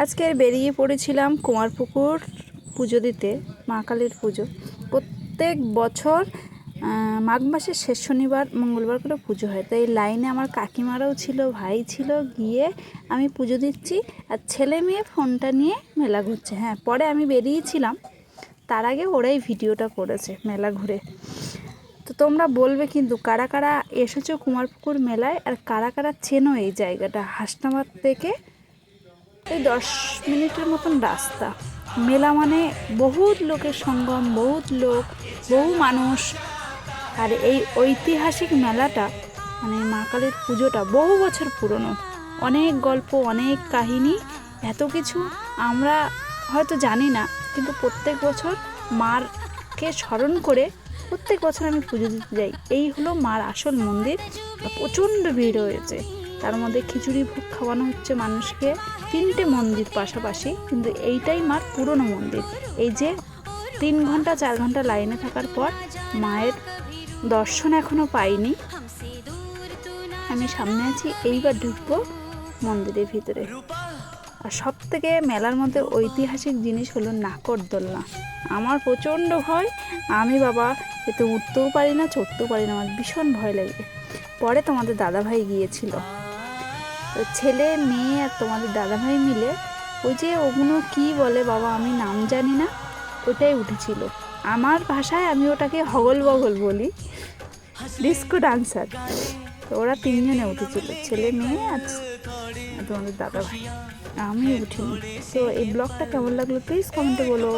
আজকে বেরিয়ে পড়েছিলাম কুমারপুকুর পুজো দিতে, মা কালীর পুজো। প্রত্যেক বছর মাঘ মাসের শেষ শনিবার মঙ্গলবার করে পুজো হয়। তাই লাইনে আমার কাকিমারাও ছিল, ভাই ছিল। গিয়ে আমি পুজো দিচ্ছি আর ছেলে মেয়ে ফোনটা নিয়ে মেলা ঘুরছে। হ্যাঁ, পরে আমি বেরিয়েছিলাম, তার আগে ওরাই ভিডিওটা করেছে মেলা ঘুরে। তো তোমরা বলবে কিন্তু কারা কারা এসেছো কুমারপুকুর মেলায়, আর কারা কারা চেনো এই জায়গাটা। হাসনাবাদ থেকে এই 10 মিনিটের মতন রাস্তা। মেলা মানে বহুত লোকের সঙ্গম, বহুত লোক, বহু মানুষ। আর এই ঐতিহাসিক মেলাটা মানে মা কালীর পুজোটা বহু বছর পুরনো। অনেক গল্প, অনেক কাহিনী, এত কিছু আমরা হয়তো জানি না, কিন্তু প্রত্যেক বছর মারকে স্মরণ করে প্রত্যেক বছর আমি পুজো দিতে যাই। এই হলো মার আসল মন্দির। প্রচণ্ড ভিড় হয়েছে, তার মধ্যে খিচুড়ি ভোগ খাওয়ানো হচ্ছে মানুষকে। 3টে মন্দির পাশাপাশি, কিন্তু এইটাই মার পুরনো মন্দির। এই যে 3 ঘন্টা 4 ঘন্টা লাইনে থাকার পর মায়ের দর্শন এখনও পাইনি। আমি সামনে আছি, এইবার ঢুকবো মন্দিরের ভিতরে। আর সব থেকে মেলার মধ্যে ঐতিহাসিক জিনিস হলো নাকরদোলনা। আমার প্রচণ্ড ভয়, আমি বাবা এতে উঠতেও পারি না, চড়তেও পারি না, আমার ভীষণ ভয় লাগে। পরে তোমাদের দাদাভাই গিয়েছিল, তো ছেলে মেয়ে আর তোমাদের দাদাভাই মিলে ওই যে ওগুলো কি বলে বাবা, আমি নাম জানি না, ওটাই উঠেছিল। আমার ভাষায় আমি ওটাকে হগল বগল বলি, ডিস্কো ডান্সার। তো ওরা 3 জনে উঠেছিল, ছেলে মেয়ে আর তোমাদের দাদাভাই। আমি উঠিনি। তো এই ব্লগটা কেমন লাগলো প্লিজ কমেন্টে বলো।